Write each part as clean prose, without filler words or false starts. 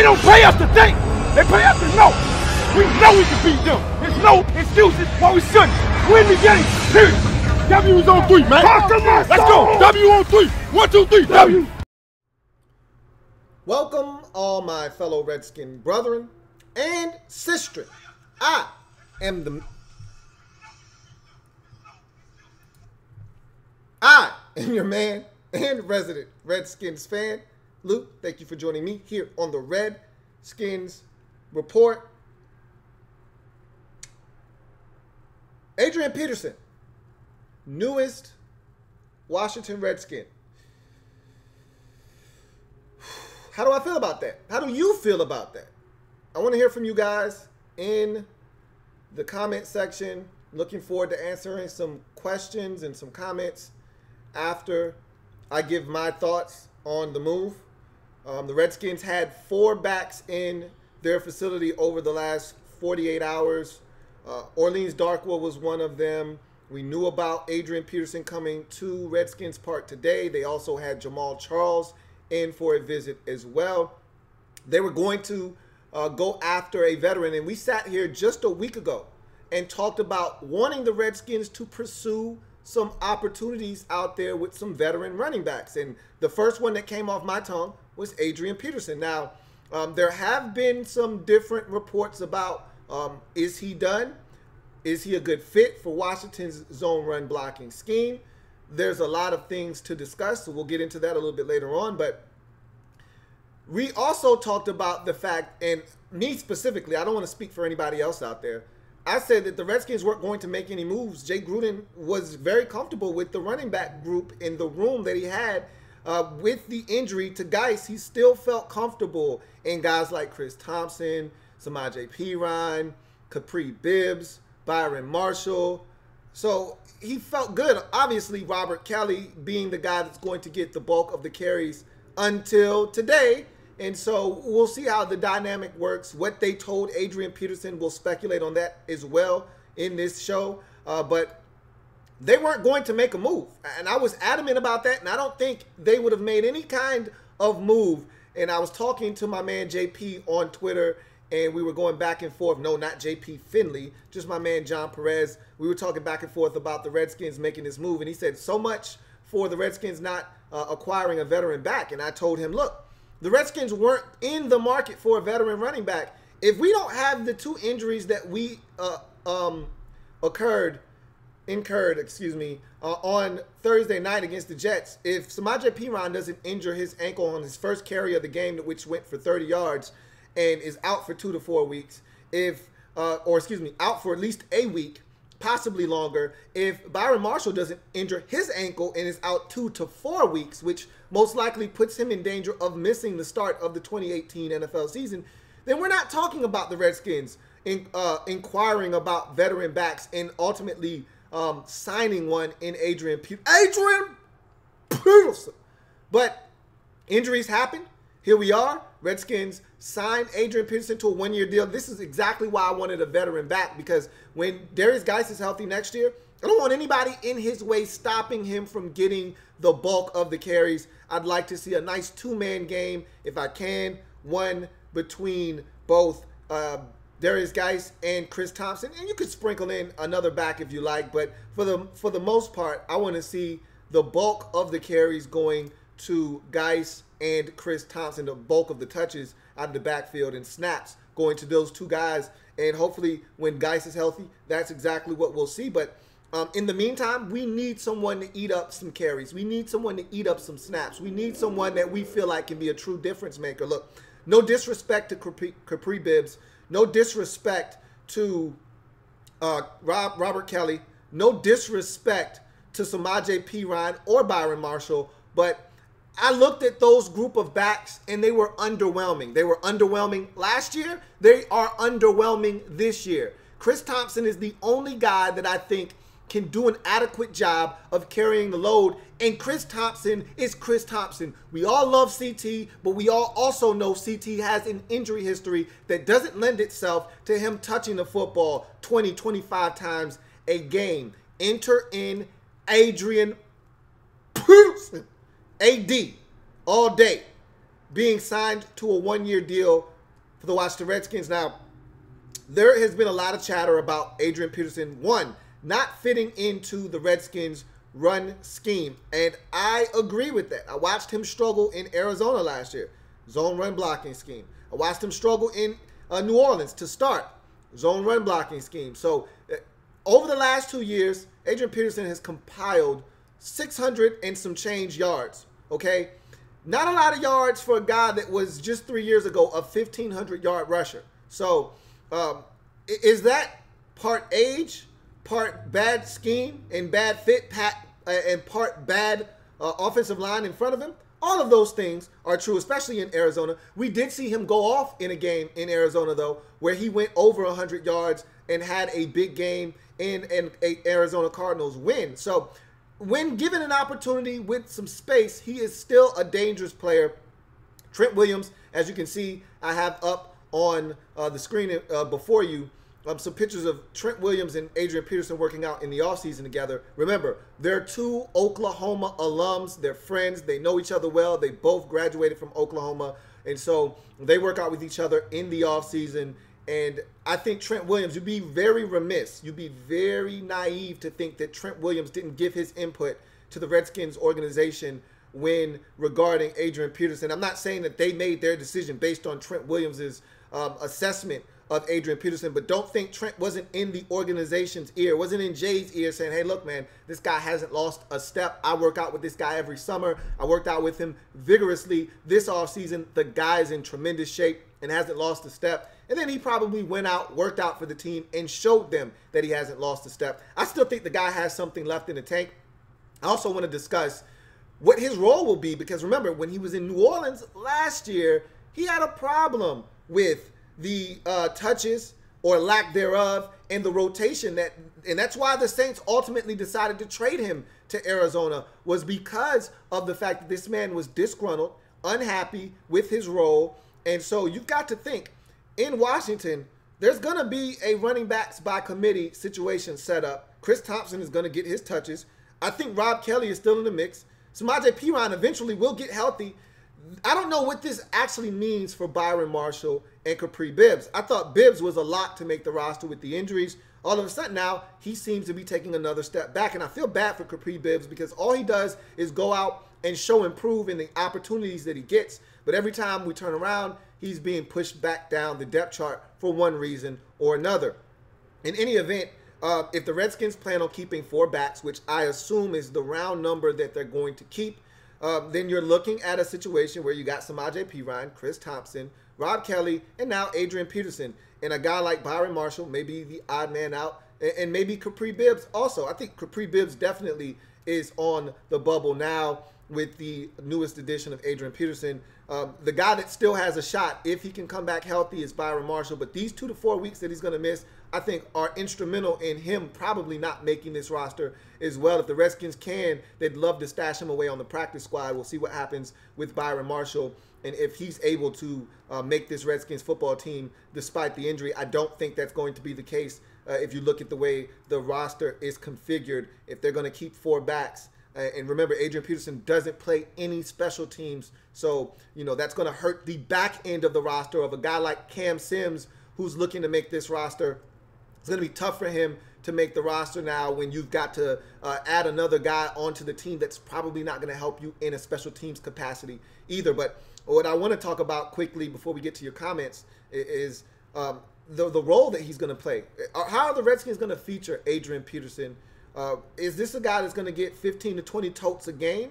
don't pay us to think. They pay us to know. We know we can beat them. There's no excuses why we shouldn't. Win the game, period. W is on 3, man. Let's go. W on 3. 1, 2, 3, W. Welcome, all my fellow Redskin brethren and sistren. I am your man and resident Redskins fan, Lou. Thank you for joining me here on the Redskins Report. Adrian Peterson, newest Washington Redskin. How do I feel about that? How do you feel about that? I want to hear from you guys in the comment section. Looking forward to answering some questions and some comments after I give my thoughts on the move. The Redskins had 4 backs in their facility over the last 48 hours. Orleans Darkwa was one of them. We knew about Adrian Peterson coming to Redskins Park today. They also had Jamal Charles in for a visit as well. They were going to go after a veteran, and we sat here just a week ago and talked about wanting the Redskins to pursue some opportunities out there with some veteran running backs. And the first one that came off my tongue was Adrian Peterson. Now, there have been some different reports about is he done? Is he a good fit for Washington's zone run blocking scheme? There's a lot of things to discuss, so we'll get into that a little bit later on. But we also talked about the fact, and me specifically, I don't want to speak for anybody else out there, I said that the Redskins weren't going to make any moves. Jay Gruden was very comfortable with the running back group in the room that he had. With the injury to Geis, he still felt comfortable in guys like Chris Thompson, Samaje Perine, Capri Bibbs, Byron Marshall. So he felt good. Obviously, Robert Kelly being the guy that's going to get the bulk of the carries until today. And so we'll see how the dynamic works. What they told Adrian Peterson, we'll speculate on that as well in this show. But they weren't going to make a move. And I was adamant about that. And I don't think they would have made any kind of move. And I was talking to my man JP on Twitter, and we were going back and forth. No, not JP Finley, just my man John Perez. We were talking back and forth about the Redskins making this move. And he said, so much for the Redskins not acquiring a veteran back. And I told him, look, the Redskins weren't in the market for a veteran running back. If we don't have the 2 injuries that we incurred, on Thursday night against the Jets, if Samaje Perine doesn't injure his ankle on his first carry of the game, which went for 30 yards, and is out for 2 to 4 weeks, out for at least a week, possibly longer, if Byron Marshall doesn't injure his ankle and is out 2 to 4 weeks, which most likely puts him in danger of missing the start of the 2018 NFL season, then we're not talking about the Redskins inquiring about veteran backs and ultimately signing one in Adrian Peterson. But injuries happen. Here we are. Redskins signed Adrian Peterson to a 1-year deal. This is exactly why I wanted a veteran back, because when Darius Geis is healthy next year, I don't want anybody in his way stopping him from getting the bulk of the carries. I'd like to see a nice 2-man game, if I can, one between both Darius Geis and Chris Thompson, and you could sprinkle in another back if you like. But for the most part, I want to see the bulk of the carries going to Geis and Chris Thompson, the bulk of the touches out of the backfield and snaps going to those 2 guys. And hopefully when Geis is healthy, that's exactly what we'll see. But in the meantime, we need someone to eat up some carries. We need someone to eat up some snaps. We need someone that we feel like can be a true difference maker. Look, no disrespect to Capri Bibbs. No disrespect to Robert Kelly. No disrespect to Samaje Perine or Byron Marshall. But I looked at those group of backs, and they were underwhelming. They were underwhelming last year. They are underwhelming this year. Chris Thompson is the only guy that I think can do an adequate job of carrying the load, and Chris Thompson is Chris Thompson. We all love CT, but we all also know CT has an injury history that doesn't lend itself to him touching the football 20, 25 times a game. Enter in Adrian Peterson, AD, all day, being signed to a 1-year deal for the Washington Redskins. Now, there has been a lot of chatter about Adrian Peterson, one, not fitting into the Redskins' run scheme. And I agree with that. I watched him struggle in Arizona last year. Zone run blocking scheme. I watched him struggle in New Orleans to start. Zone run blocking scheme. So over the last 2 years, Adrian Peterson has compiled 600 and some change yards. Okay? Not a lot of yards for a guy that was just 3 years ago a 1,500-yard rusher. So is that part age, part bad scheme and bad fit, and part bad offensive line in front of him? All of those things are true, especially in Arizona. We did see him go off in a game in Arizona, though, where he went over 100 yards and had a big game in an Arizona Cardinals win. So when given an opportunity with some space, he is still a dangerous player. Trent Williams, as you can see, I have up on the screen before you, some pictures of Trent Williams and Adrian Peterson working out in the offseason together. Remember, they're two Oklahoma alums. They're friends. They know each other well. They both graduated from Oklahoma. And so they work out with each other in the offseason. And I think Trent Williams, you'd be very remiss, you'd be very naive to think that Trent Williams didn't give his input to the Redskins organization when regarding Adrian Peterson. I'm not saying that they made their decision based on Trent Williams's assessment of Adrian Peterson, but don't think Trent wasn't in the organization's ear, wasn't in Jay's ear saying, hey, look, man, this guy hasn't lost a step. I work out with this guy every summer. I worked out with him vigorously this offseason. The guy's in tremendous shape and hasn't lost a step. And then he probably went out, worked out for the team, and showed them that he hasn't lost a step. I still think the guy has something left in the tank. I also want to discuss what his role will be, because remember, when he was in New Orleans last year, he had a problem with the touches or lack thereof and the rotation, and that's why the Saints ultimately decided to trade him to Arizona, was because of the fact that this man was disgruntled, unhappy with his role. And so you've got to think, in Washington, there's going to be a running backs by committee situation set up. Chris Thompson is going to get his touches. I think Rob Kelly is still in the mix. Samaje Perine eventually will get healthy. I don't know what this actually means for Byron Marshall and Capri Bibbs. I thought Bibbs was a lock to make the roster with the injuries. All of a sudden now, he seems to be taking another step back. And I feel bad for Capri Bibbs because all he does is go out and show improve in the opportunities that he gets. But every time we turn around, he's being pushed back down the depth chart for one reason or another. In any event, if the Redskins plan on keeping 4 backs, which I assume is the round number that they're going to keep, then you're looking at a situation where you got Samaje Perine, Chris Thompson, Rob Kelly, and now Adrian Peterson. And a guy like Byron Marshall may be the odd man out, and maybe Capri Bibbs also. I think Capri Bibbs definitely is on the bubble now with the newest edition of Adrian Peterson. The guy that still has a shot, if he can come back healthy, is Byron Marshall. But these 2 to 4 weeks that he's going to miss, I think, are instrumental in him probably not making this roster as well. If the Redskins can, they'd love to stash him away on the practice squad. We'll see what happens with Byron Marshall and if he's able to make this Redskins football team despite the injury. I don't think that's going to be the case if you look at the way the roster is configured. If they're going to keep 4 backs, and remember, Adrian Peterson doesn't play any special teams, so that's going to hurt the back end of the roster of a guy like Cam Sims, who's looking to make this roster. It's going to be tough for him to make the roster now when you've got to add another guy onto the team that's probably not going to help you in a special teams capacity either. But what I want to talk about quickly before we get to your comments is the role that he's going to play. How are the Redskins going to feature Adrian Peterson? Is this a guy that's going to get 15 to 20 totes a game?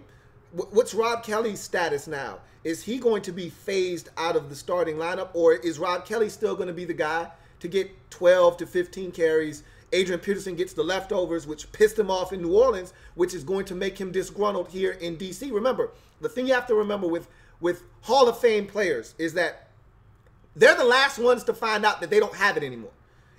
What's Rob Kelly's status now? Is he going to be phased out of the starting lineup, or is Rob Kelly still going to be the guy to get 12 to 15 carries? Adrian Peterson gets the leftovers, which pissed him off in New Orleans, which is going to make him disgruntled here in D.C. Remember, the thing you have to remember with Hall of Fame players is that they're the last ones to find out that they don't have it anymore.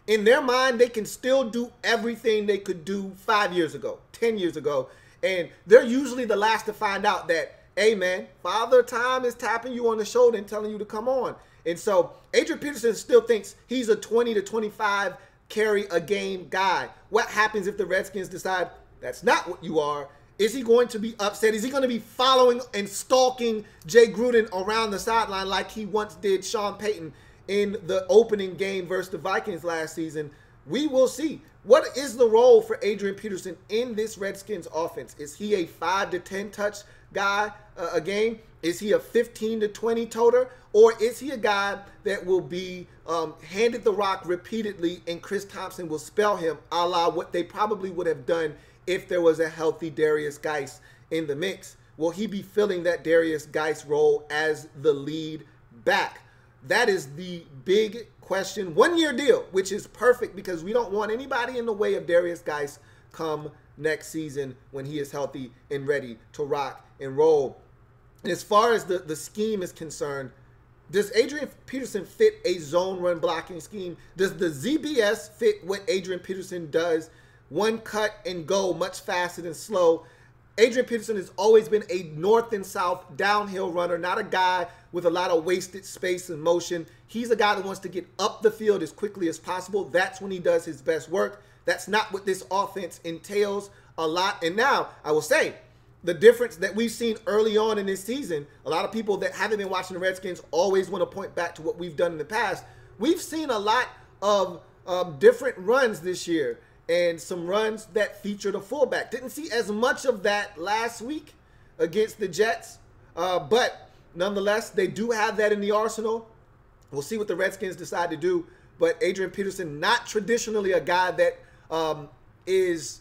In their mind, they can still do everything they could do 5 years ago, 10 years ago, and they're usually the last to find out that, hey, man, Father Time is tapping you on the shoulder and telling you to come on. And so Adrian Peterson still thinks he's a 20 to 25 carry a game guy. What happens if the Redskins decide that's not what you are? Is he going to be upset? Is he going to be following and stalking Jay Gruden around the sideline like he once did Sean Payton in the opening game versus the Vikings last season. We will see. What is the role for Adrian Peterson in this Redskins offense? Is he a 5 to 10 touch guy a game? Is he a 15 to 20 toter? Or is he a guy that will be handed the rock repeatedly and Chris Thompson will spell him, a la what they probably would have done if there was a healthy Darius Geis in the mix? Will he be filling that Darius Geis role as the lead back? That is the big question. 1-year deal, which is perfect because we don't want anybody in the way of Darius Geis come next season when he is healthy and ready to rock and roll. And as far as the scheme is concerned, does Adrian Peterson fit a zone run blocking scheme? Does the ZBS fit what Adrian Peterson does? One cut and go, much faster than slow. Adrian Peterson has always been a north and south downhill runner, not a guy with a lot of wasted space and motion. He's a guy that wants to get up the field as quickly as possible. That's when he does his best work. That's not what this offense entails a lot. And now, I will say, the difference that we've seen early on in this season, a lot of people that haven't been watching the Redskins always want to point back to what we've done in the past. We've seen a lot of different runs this year and some runs that featured a fullback. Didn't see as much of that last week against the Jets, but nonetheless, they do have that in the arsenal. We'll see what the Redskins decide to do, but Adrian Peterson, not traditionally a guy that is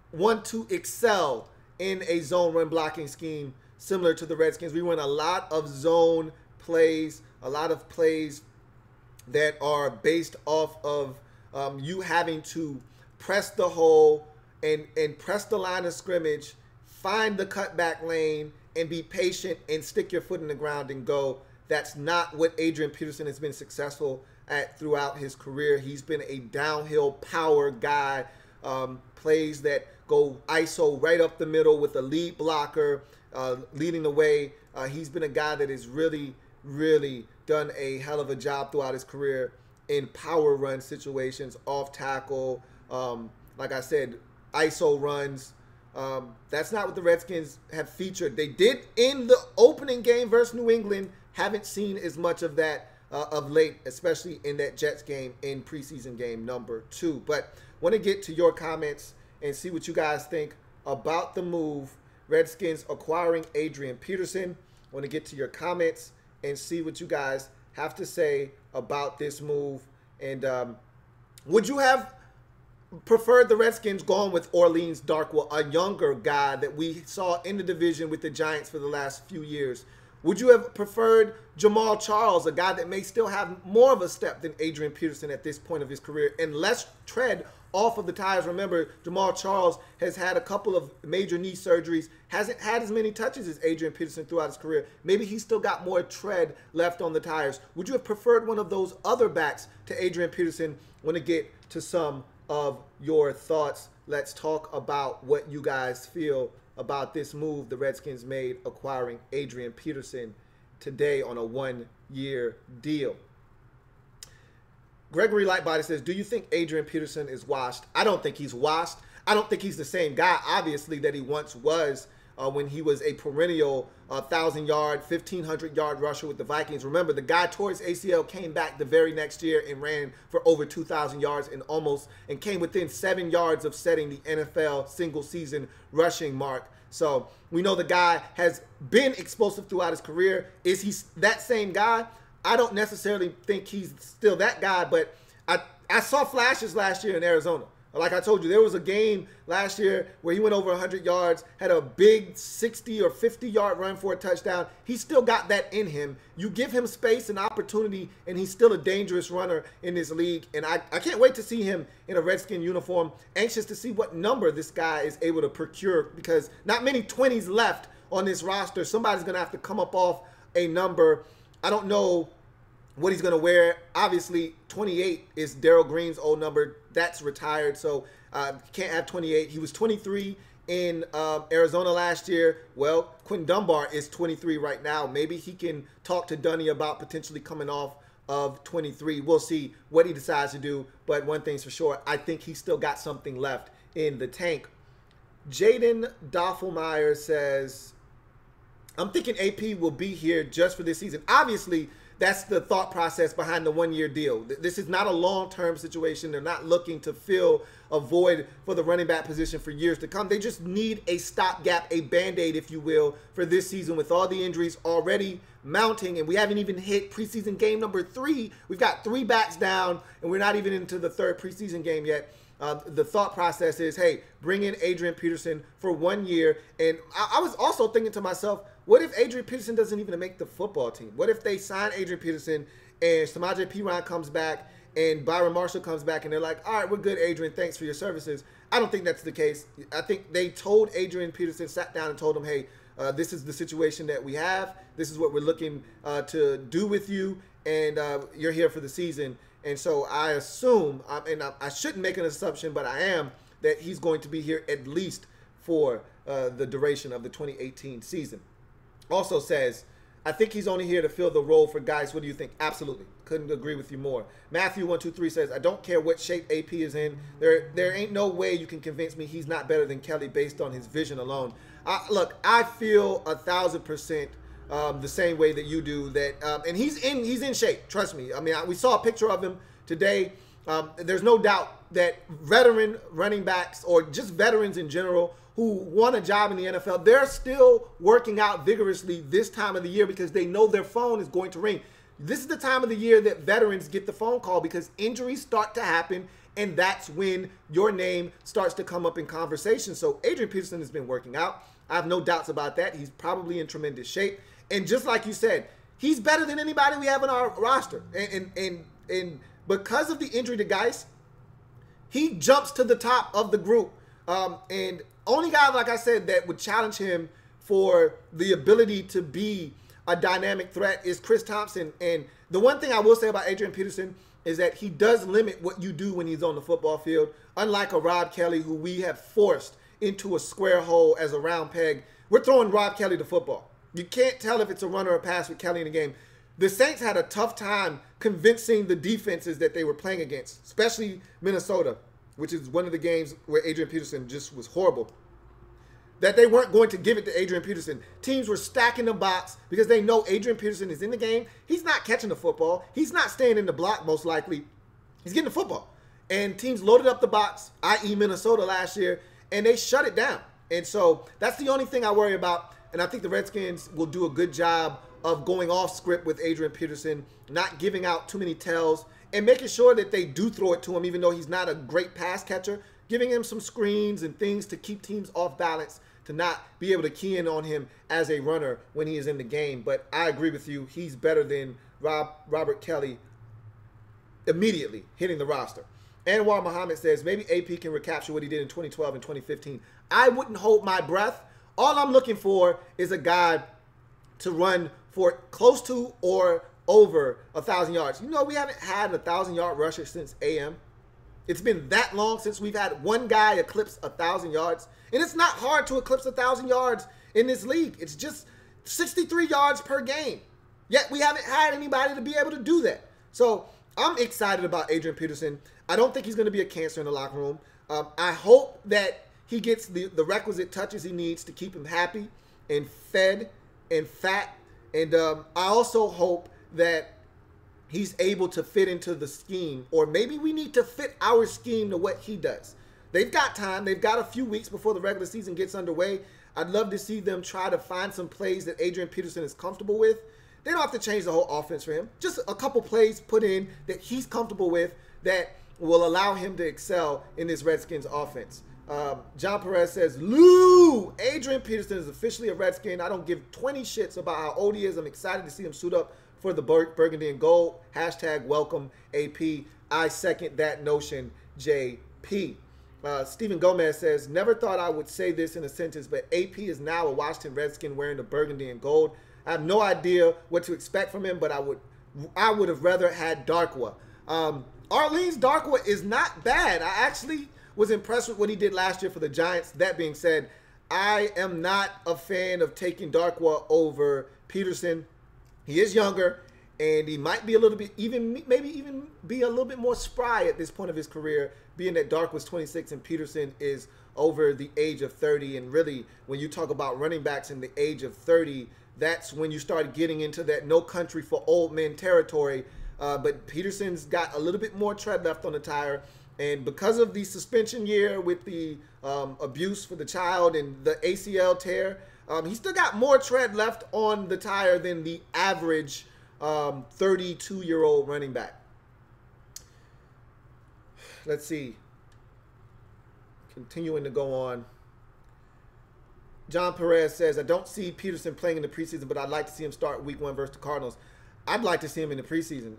one to excel in a zone run blocking scheme similar to the Redskins. We run a lot of zone plays, a lot of plays that are based off of you having to press the hole and press the line of scrimmage, find the cutback lane, and be patient and stick your foot in the ground and go. That's not what Adrian Peterson has been successful at throughout his career. He's been a downhill power guy, plays that go ISO right up the middle with a lead blocker leading the way. He's been a guy that has really, really done a hell of a job throughout his career in power run situations, off tackle, like I said, ISO runs. That's not what the Redskins have featured. They did in the opening game versus New England. Haven't seen as much of that of late, especially in that Jets game in preseason game number 2. But want to get to your comments and see what you guys think about the move, Redskins acquiring Adrian Peterson. Want to get to your comments and see what you guys have to say about this move. And would you have preferred the Redskins going with Orleans Darkwa, a younger guy that we saw in the division with the Giants for the last few years? Would you have preferred Jamal Charles, a guy that may still have more of a step than Adrian Peterson at this point of his career and less tread off of the tires? Remember, Jamal Charles has had a couple of major knee surgeries, hasn't had as many touches as Adrian Peterson throughout his career. Maybe he's still got more tread left on the tires. Would you have preferred one of those other backs to Adrian Peterson? Want to get to some of your thoughts. Let's talk about what you guys feel about this move the Redskins made acquiring Adrian Peterson today on a 1-year deal. Gregory Lightbody says, do you think Adrian Peterson is washed? I don't think he's washed. I don't think he's the same guy, obviously, that he once was when he was a perennial 1,000-yard, 1,500-yard rusher with the Vikings. Remember, the guy tore his ACL, came back the very next year and ran for over 2,000 yards and came within 7 yards of setting the NFL single-season rushing mark. So we know the guy has been explosive throughout his career. Is he that same guy? I don't necessarily think he's still that guy, but I saw flashes last year in Arizona. Like I told you, there was a game last year where he went over 100 yards, had a big 60 or 50-yard run for a touchdown. He still got that in him. You give him space and opportunity, and he's still a dangerous runner in this league. And I can't wait to see him in a Redskin uniform. Anxious to see what number this guy is able to procure, because not many 20s left on this roster. Somebody's going to have to come up off a number. I don't know what he's going to wear. Obviously, 28 is Darrell Green's old number. That's retired, so can't have 28. He was 23 in Arizona last year. Well, Quentin Dunbar is 23 right now. Maybe he can talk to Dunny about potentially coming off of 23. We'll see what he decides to do, but one thing's for sure, I think he's still got something left in the tank. Jaden Doffelmeyer says, I'm thinking AP will be here just for this season. Obviously, that's the thought process behind the one-year deal. This is not a long-term situation. They're not looking to fill a void for the running back position for years to come. They just need a stopgap, a Band-Aid, if you will, for this season with all the injuries already mounting, and we haven't even hit preseason game number 3. We've got 3 backs down, and we're not even into the 3rd preseason game yet. The thought process is, hey, bring in Adrian Peterson for 1 year. And I was also thinking to myself, what if Adrian Peterson doesn't even make the football team? What if they sign Adrian Peterson and Samaje Perine comes back and Byron Marshall comes back and they're like, all right, we're good, Adrian, thanks for your services. I don't think that's the case. I think they told Adrian Peterson, sat down and told him, hey, this is the situation that we have. This is what we're looking to do with you, and you're here for the season. And so I assume, and I shouldn't make an assumption, but I am, that he's going to be here at least for the duration of the 2018 season. Also says, I think he's only here to fill the role for guys. What do you think? Absolutely. Couldn't agree with you more. Matthew123 says, I don't care what shape AP is in. There ain't no way you can convince me he's not better than Kelly based on his vision alone. Look, I feel 1000% the same way that you do. That and he's in shape. Trust me. I mean, we saw a picture of him today. There's no doubt that veteran running backs, or just veterans in general, who won a job in the NFL, they're still working out vigorously this time of the year because they know their phone is going to ring. This is the time of the year that veterans get the phone call because injuries start to happen, and that's when your name starts to come up in conversation. So Adrian Peterson has been working out. I have no doubts about that. He's probably in tremendous shape. And just like you said, he's better than anybody we have in our roster. And because of the injury to Geis, he jumps to the top of the group. And only guy, like I said, that would challenge him for the ability to be a dynamic threat is Chris Thompson. And the one thing I will say about Adrian Peterson is that he does limit what you do when he's on the football field, unlike a Rob Kelly, who we have forced into a square hole as a round peg. We're throwing Rob Kelly to football. You can't tell if it's a run or a pass with Kelly in the game. The Saints had a tough time convincing the defenses that they were playing against, especially Minnesota, which is one of the games where Adrian Peterson just was horrible, that they weren't going to give it to Adrian Peterson. Teams were stacking the box because they know Adrian Peterson is in the game. He's not catching the football. He's not staying in the block, most likely. He's getting the football. And teams loaded up the box, i.e. Minnesota last year, and they shut it down. And so that's the only thing I worry about. And I think the Redskins will do a good job of going off script with Adrian Peterson, not giving out too many tells, and making sure that they do throw it to him, even though he's not a great pass catcher, giving him some screens and things to keep teams off balance, to not be able to key in on him as a runner when he is in the game. But I agree with you. He's better than Robert Kelly immediately hitting the roster. Anwar Muhammad says, maybe AP can recapture what he did in 2012 and 2015. I wouldn't hold my breath. All I'm looking for is a guy to run for close to or over 1,000 yards. You know, we haven't had a 1,000-yard rusher since AM. It's been that long since we've had one guy eclipse 1,000 yards. And it's not hard to eclipse 1,000 yards in this league. It's just 63 yards per game. Yet we haven't had anybody to be able to do that. So I'm excited about Adrian Peterson. I don't think he's going to be a cancer in the locker room. I hope that he gets the requisite touches he needs to keep him happy and fed and fat. And I also hope that he's able to fit into the scheme, or maybe we need to fit our scheme to what he does. They've got time. They've got a few weeks before the regular season gets underway. I'd love to see them try to find some plays that Adrian Peterson is comfortable with. They don't have to change the whole offense for him. Just a couple plays put in that he's comfortable with that will allow him to excel in this Redskins offense. John Perez says, Lou, Adrian Peterson is officially a Redskin. I don't give 20 shits about how old he is. I'm excited to see him suit up for the burgundy and gold. Hashtag welcome AP. I second that notion, JP. Stephen Gomez says, never thought I would say this in a sentence, but AP is now a Washington Redskin wearing the burgundy and gold. I have no idea what to expect from him, but I would have rather had Darkwa. Arlene's Darkwa is not bad. I actually was impressed with what he did last year for the Giants. That being said, I am not a fan of taking Darkwa over Peterson. He is younger, and he might be a little bit, maybe even be a little bit more spry at this point of his career, being that Dark was 26 and Peterson is over the age of 30. And really, when you talk about running backs in the age of 30, that's when you start getting into that no country for old men territory. But Peterson's got a little bit more tread left on the tire. And because of the suspension year with the abuse for the child and the ACL tear, he's still got more tread left on the tire than the average 32-year-old running back. Let's see. Continuing to go on. John Perez says, I don't see Peterson playing in the preseason, but I'd like to see him start week 1 versus the Cardinals. I'd like to see him in the preseason.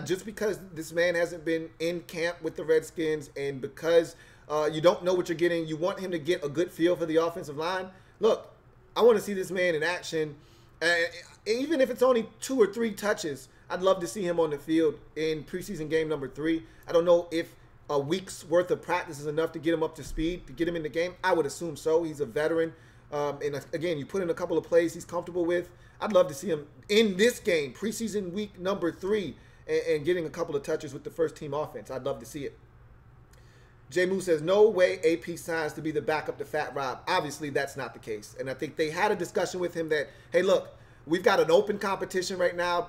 Just because this man hasn't been in camp with the Redskins and because you don't know what you're getting, you want him to get a good feel for the offensive line. Look, I want to see this man in action. Even if it's only 2 or 3 touches, I'd love to see him on the field in preseason game number 3. I don't know if a week's worth of practice is enough to get him up to speed, to get him in the game. I would assume so. He's a veteran. And again, you put in a couple of plays he's comfortable with. I'd love to see him in this game, preseason week number 3, and getting a couple of touches with the first team offense. I'd love to see it. Jay Moose says, no way AP signs to be the backup to Fat Rob. Obviously, that's not the case. And I think they had a discussion with him that, hey, look, we've got an open competition right now.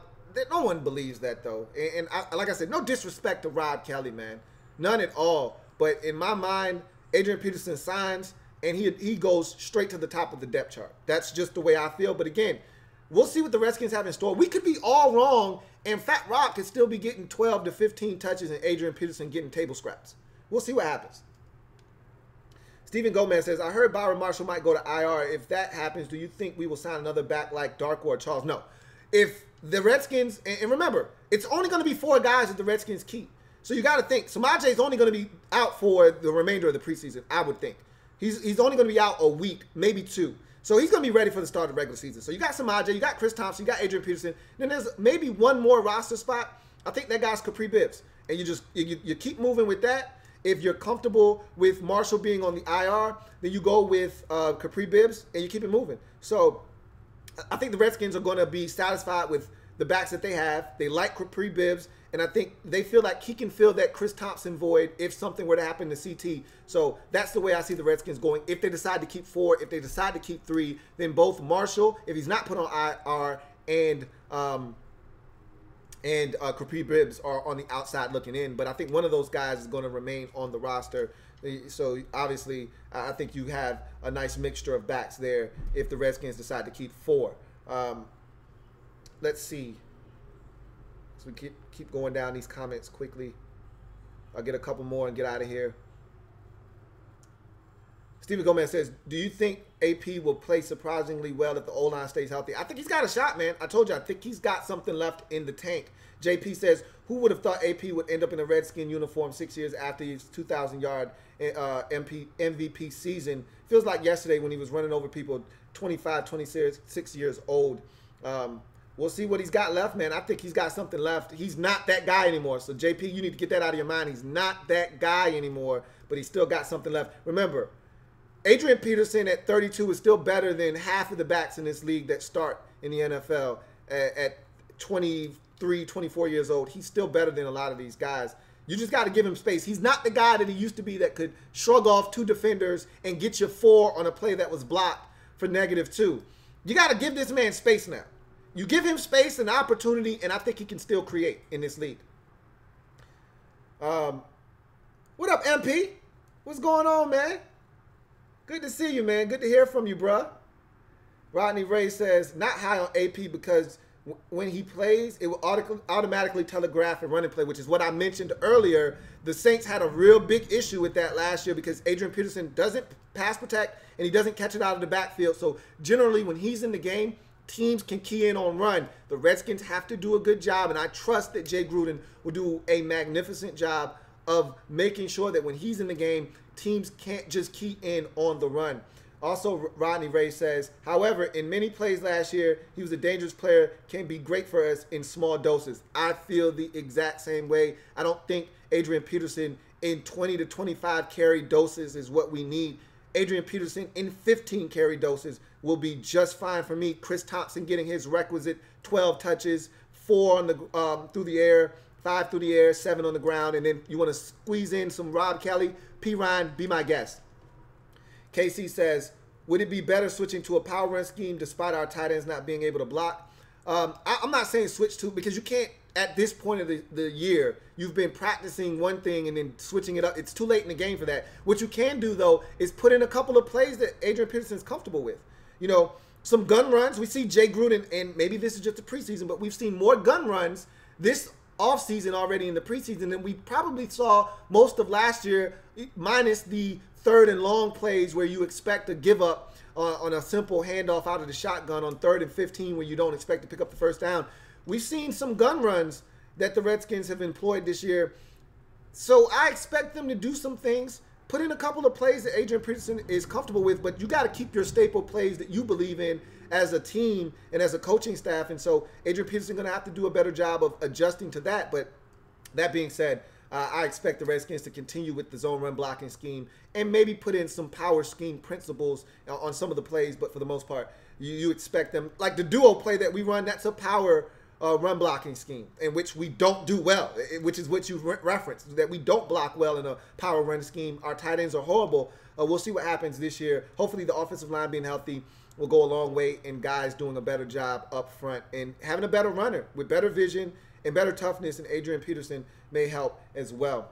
No one believes that, though. And like I said, no disrespect to Rob Kelly, man. None at all. But in my mind, Adrian Peterson signs, and he goes straight to the top of the depth chart. That's just the way I feel. But again, we'll see what the Redskins have in store. We could be all wrong, and Fat Rob could still be getting 12 to 15 touches and Adrian Peterson getting table scraps. We'll see what happens. Stephen Gomez says, I heard Byron Marshall might go to IR. If that happens, do you think we will sign another back like Darko or Charles? No. If the Redskins, and remember, it's only going to be 4 guys that the Redskins keep. So you got to think, Samaje is only going to be out for the remainder of the preseason, I would think. He's only going to be out a week, maybe 2. So he's going to be ready for the start of the regular season. So you got Samaje, you got Chris Thompson, you got Adrian Peterson. Then there's maybe one more roster spot. I think that guy's Capri Bibbs. And you keep moving with that. If you're comfortable with Marshall being on the IR, then you go with Capri Bibbs and you keep it moving. So I think the Redskins are going to be satisfied with the backs that they have. They like Capri Bibbs, and I think they feel like he can fill that Chris Thompson void if something were to happen to CT. So that's the way I see the Redskins going. If they decide to keep 4, if they decide to keep 3, then both Marshall, if he's not put on IR, and Capri Bibbs are on the outside looking in. But I think one of those guys is going to remain on the roster. So obviously, I think you have a nice mixture of backs there if the Redskins decide to keep 4. Let's see. So we keep going down these comments quickly. I'll get a couple more and get out of here. Steven Gomez says, do you think AP will play surprisingly well if the O-line stays healthy? I think he's got a shot, man. I told you, I think he's got something left in the tank. JP says, who would have thought AP would end up in a Redskin uniform 6 years after his 2,000-yard MVP season? Feels like yesterday when he was running over people 25, 26 years old. We'll see what he's got left, man. I think he's got something left. He's not that guy anymore. So, JP, you need to get that out of your mind. He's not that guy anymore, but he's still got something left. Remember, Adrian Peterson at 32 is still better than half of the backs in this league that start in the NFL at 23, 24 years old. He's still better than a lot of these guys. You just got to give him space. He's not the guy that he used to be that could shrug off 2 defenders and get you 4 on a play that was blocked for -2. You got to give this man space now. You give him space and opportunity, and I think he can still create in this league. What up, MP? What's going on, man? Good to see you, man. Good to hear from you, bruh. Rodney Ray says, not high on AP because when he plays, it will automatically telegraph a running play, which is what I mentioned earlier. The Saints had a real big issue with that last year because Adrian Peterson doesn't pass protect and he doesn't catch it out of the backfield. So generally when he's in the game, teams can key in on run. The Redskins have to do a good job, and I trust that Jay Gruden will do a magnificent job of making sure that when he's in the game, teams can't just key in on the run. Also, Rodney Ray says, however, in many plays last year, he was a dangerous player, can be great for us in small doses. I feel the exact same way. I don't think Adrian Peterson in 20 to 25 carry doses is what we need. Adrian Peterson in 15 carry doses will be just fine for me. Chris Thompson getting his requisite 12 touches, 4 on the through the air, 5 through the air, 7 on the ground, and then you want to squeeze in some Rob Kelly. P. Ryan, be my guest. KC says, Would it be better switching to a power run scheme despite our tight ends not being able to block? I'm not saying switch to, because you can't, at this point of the year, you've been practicing one thing and then switching it up. It's too late in the game for that. What you can do, though, is put in a couple of plays that Adrian Peterson's comfortable with. You know, some gun runs. We see Jay Gruden, and maybe this is just the preseason, but we've seen more gun runs this offseason already in the preseason than we probably saw most of last year, minus the third and long plays where you expect to give up on a simple handoff out of the shotgun on 3rd and 15 where you don't expect to pick up the first down. We've seen some gun runs that the Redskins have employed this year. So I expect them to do some things, put in a couple of plays that Adrian Peterson is comfortable with, but you got to keep your staple plays that you believe in as a team and as a coaching staff. And so Adrian Peterson going to have to do a better job of adjusting to that. But that being said, I expect the Redskins to continue with the zone run blocking scheme and maybe put in some power scheme principles on some of the plays. But for the most part, you expect them, like the duo play that we run, that's a power run blocking scheme in which we don't do well, which is what you referenced, that we don't block well in a power run scheme. Our tight ends are horrible. We'll see what happens this year. Hopefully the offensive line being healthy will go a long way, and guys doing a better job up front and having a better runner with better vision and better toughness, and Adrian Peterson may help as well.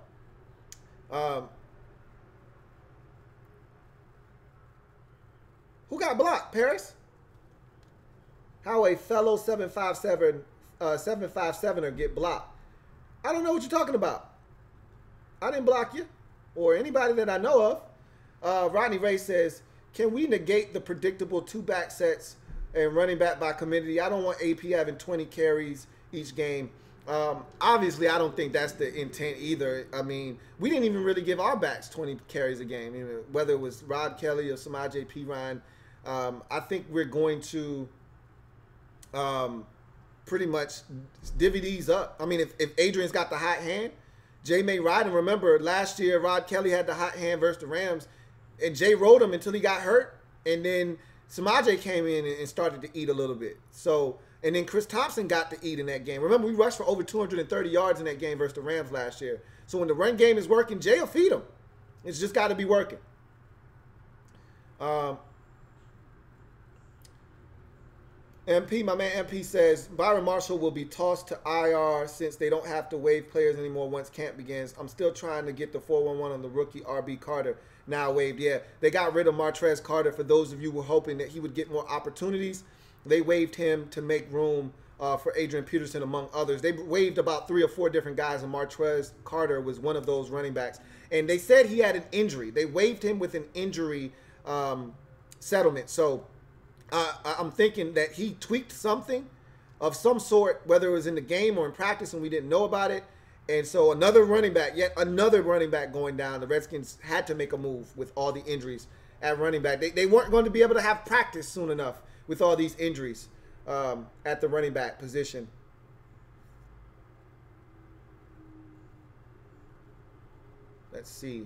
Who got blocked, Paris? How a fellow 757er get blocked? I don't know what you're talking about. I didn't block you or anybody that I know of. Rodney Ray says, can we negate the predictable 2-back sets and running back by committee? I don't want AP having 20 carries each game. Obviously, I don't think that's the intent either. I mean, we didn't even really give our backs 20 carries a game, you know, whether it was Rod Kelly or Samaje Perine. I think we're going to pretty much divvy these up. I mean, if Adrian's got the hot hand, Jay may ride him. Remember, last year, Rod Kelly had the hot hand versus the Rams, and Jay rode him until he got hurt, and then Samaje came in and started to eat a little bit. So, and then Chris Thompson got to eat in that game. Remember, we rushed for over 230 yards in that game versus the Rams last year. So when the run game is working, Jay will feed him. It's just got to be working. MP, my man MP says, Byron Marshall will be tossed to IR since they don't have to waive players anymore once camp begins. I'm still trying to get the 411 on the rookie RB Carter now waived. Yeah, they got rid of Martrez Carter. For those of you who were hoping that he would get more opportunities, they waived him to make room for Adrian Peterson, among others. They waived about 3 or 4 different guys, and Martrez Carter was one of those running backs. And they said he had an injury. They waived him with an injury settlement. So I'm thinking that he tweaked something of some sort, whether it was in the game or in practice, and we didn't know about it. And so another running back, yet another running back going down. The Redskins had to make a move with all the injuries at running back. They weren't going to be able to have practice soon enough with all these injuries at the running back position. Let's see.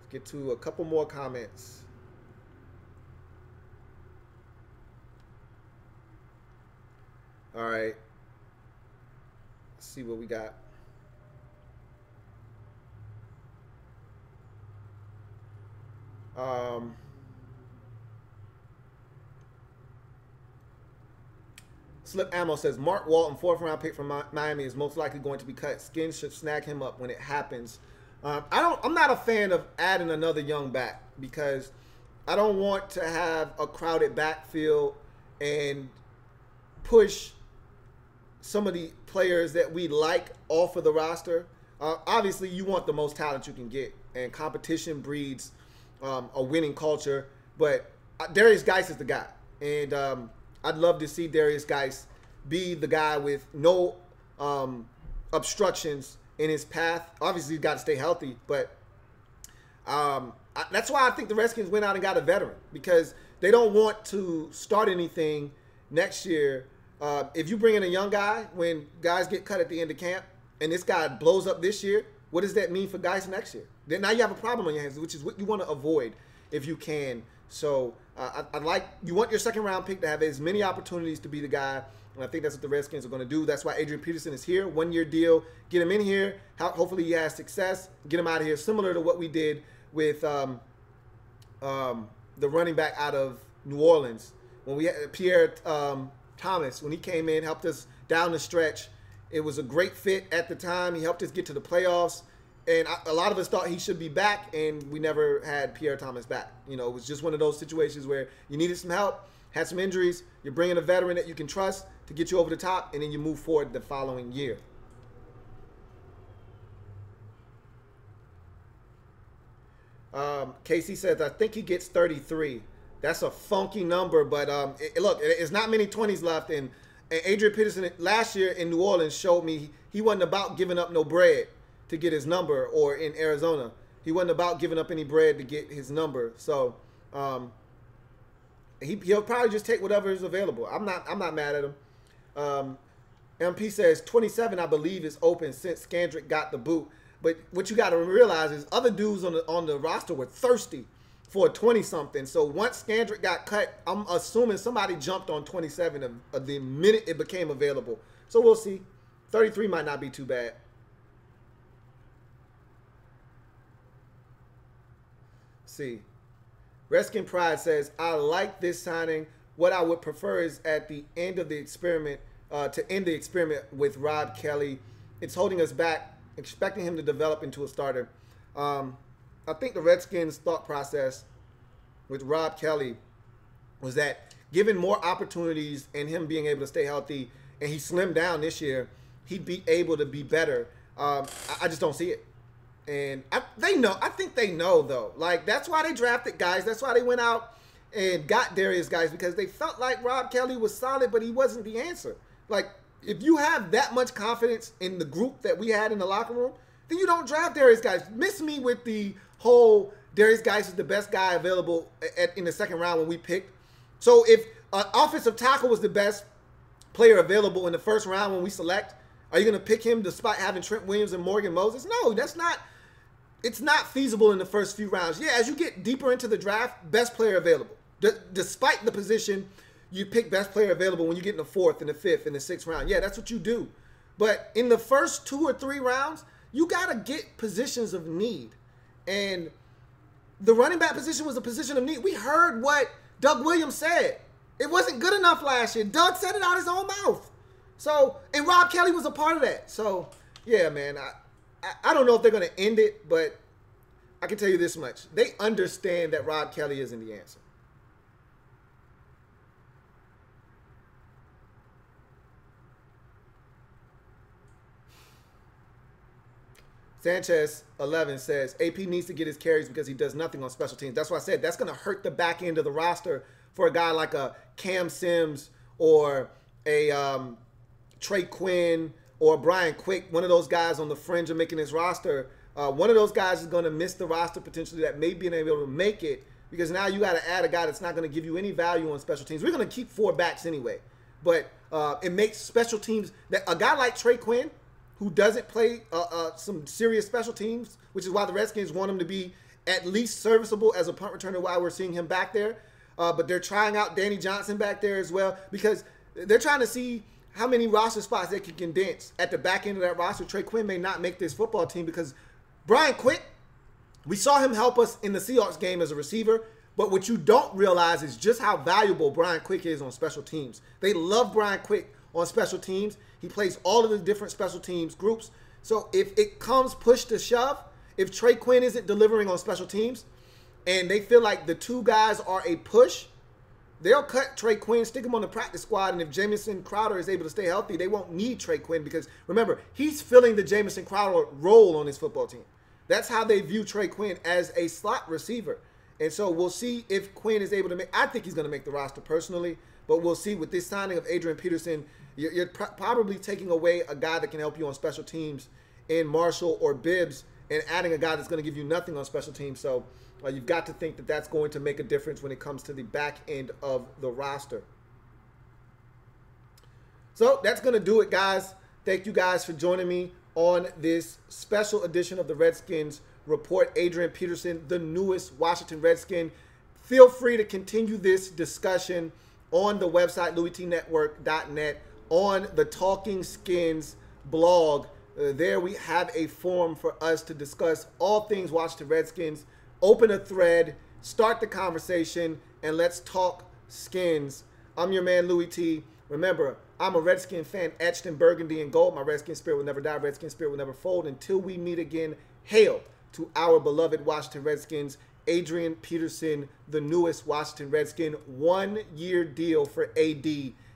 Let's get to a couple more comments. All right. Let's see what we got. Slip Ammo says, Mark Walton, 4th round pick from Miami, is most likely going to be cut. Skins should snag him up when it happens. I'm not a fan of adding another young back because I don't want to have a crowded backfield and push some of the players that we like off of the roster. Obviously, you want the most talent you can get, and competition breeds a winning culture. But Darius Geis is the guy, and I'd love to see Darius Geis be the guy with no obstructions in his path. Obviously, he's got to stay healthy, but that's why I think the Redskins went out and got a veteran, because they don't want to start anything next year. If you bring in a young guy when guys get cut at the end of camp and this guy blows up this year, what does that mean for guys next year? Then now you have a problem on your hands, which is what you want to avoid if you can. So you want your 2nd round pick to have as many opportunities to be the guy, and I think that's what the Redskins are going to do. That's why Adrian Peterson is here, 1-year deal. Get him in here. Hopefully he has success. Get him out of here, similar to what we did with the running back out of New Orleans. When we had Pierre Thomas, when he came in, helped us down the stretch. It was a great fit at the time. He helped us get to the playoffs. And a lot of us thought he should be back, and we never had Pierre Thomas back. You know, it was just one of those situations where you needed some help, had some injuries, you're bringing a veteran that you can trust to get you over the top, and then you move forward the following year. Casey says, I think he gets 33. That's a funky number, but look, it's not many 20s left, and Adrian Peterson last year in New Orleans showed me he wasn't about giving up no bread to get his number, or in Arizona, he wasn't about giving up any bread to get his number. So he'll probably just take whatever is available. I'm not mad at him. MP says 27, I believe, is open since Scandrick got the boot. But what you got to realize is other dudes on the roster were thirsty for a 20-something. So once Scandrick got cut, I'm assuming somebody jumped on 27 the minute it became available. So we'll see. 33 might not be too bad. See, Redskin Pride says, I like this signing. What I would prefer is at the end of the experiment, to end the experiment with Rob Kelly. It's holding us back, expecting him to develop into a starter. I think the Redskins' thought process with Rob Kelly was that given more opportunities and him being able to stay healthy, and he slimmed down this year, he'd be able to be better. I just don't see it. And I think they know, though. Like, that's why they drafted guys. That's why they went out and got Darius guys, because they felt like Rob Kelly was solid, but he wasn't the answer. Like, if you have that much confidence in the group that we had in the locker room, then you don't draft Darius guys. Miss me with the whole Darius guys is the best guy available in the second round when we picked. So if an offensive tackle was the best player available in the first round when we select, are you going to pick him despite having Trent Williams and Morgan Moses? No, that's not. It's not feasible in the first few rounds. Yeah, as you get deeper into the draft, best player available. Despite the position, you pick best player available when you get in the 4th and the 5th and the 6th round. Yeah, that's what you do. But in the first 2 or 3 rounds, you got to get positions of need. And the running back position was a position of need. We heard what Doug Williams said. It wasn't good enough last year. Doug said it out his own mouth. So, and Rob Kelly was a part of that. So, yeah, man, I don't know if they're going to end it, but I can tell you this much. They understand that Rob Kelly isn't the answer. Sanchez 11 says, AP needs to get his carries because he does nothing on special teams. That's why I said that's going to hurt the back end of the roster for a guy like a Cam Sims or a Trey Quinn or Brian Quick, one of those guys on the fringe of making his roster. One of those guys is going to miss the roster potentially that may be able to make it, because now you got to add a guy that's not going to give you any value on special teams. We're going to keep 4 backs anyway, but it makes special teams that a guy like Trey Quinn, who doesn't play some serious special teams, which is why the Redskins want him to be at least serviceable as a punt returner while we're seeing him back there. But they're trying out Danny Johnson back there as well, because they're trying to see how many roster spots they can condense at the back end of that roster. Trey Quinn may not make this football team because Brian Quick, we saw him help us in the Seahawks game as a receiver, but what you don't realize is just how valuable Brian Quick is on special teams. They love Brian Quick on special teams. He plays all of the different special teams groups. So if it comes push to shove, if Trey Quinn isn't delivering on special teams and they feel like the 2 guys are a push, they'll cut Trey Quinn, stick him on the practice squad, and if Jamison Crowder is able to stay healthy, they won't need Trey Quinn because, remember, he's filling the Jamison Crowder role on his football team. That's how they view Trey Quinn, as a slot receiver. And so we'll see if Quinn is able to make – I think he's going to make the roster personally, but we'll see with this signing of Adrian Peterson. You're probably taking away a guy that can help you on special teams in Marshall or Bibbs and adding a guy that's going to give you nothing on special teams. So you've got to think that that's going to make a difference when it comes to the back end of the roster. So that's going to do it, guys. Thank you guys for joining me on this special edition of the Redskins Report. Adrian Peterson, the newest Washington Redskin. Feel free to continue this discussion on the website, LouieTNetwork.net, on the Talking Skins blog. There we have a forum for us to discuss all things Washington Redskins. Open a thread, start the conversation, and let's talk skins. I'm your man, Louie T. Remember, I'm a Redskin fan etched in burgundy and gold. My Redskin spirit will never die. Redskin spirit will never fold. Until we meet again, hail to our beloved Washington Redskins. Adrian Peterson, the newest Washington Redskin. 1-year deal for AD,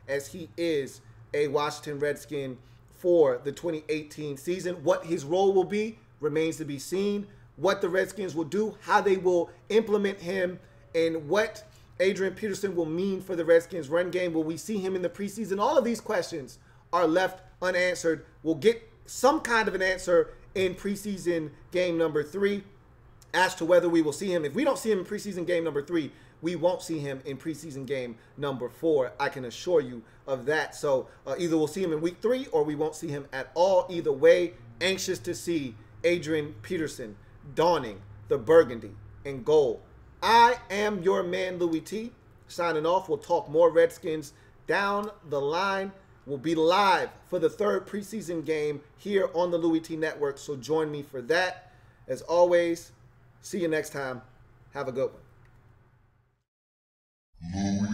as he is a Washington Redskin for the 2018 season. What his role will be remains to be seen. What the Redskins will do, how they will implement him, and what Adrian Peterson will mean for the Redskins run game. Will we see him in the preseason? All of these questions are left unanswered. We'll get some kind of an answer in preseason game number 3 as to whether we will see him. If we don't see him in preseason game number 3, we won't see him in preseason game number 4. I can assure you of that. So either we'll see him in week 3 or we won't see him at all. Either way, anxious to see Adrian Peterson donning the burgundy and gold. I am your man, Louie T. Signing off. We'll talk more Redskins down the line. We'll be live for the 3rd preseason game here on the Louie T Network, so join me for that. As always, see you next time. Have a good one.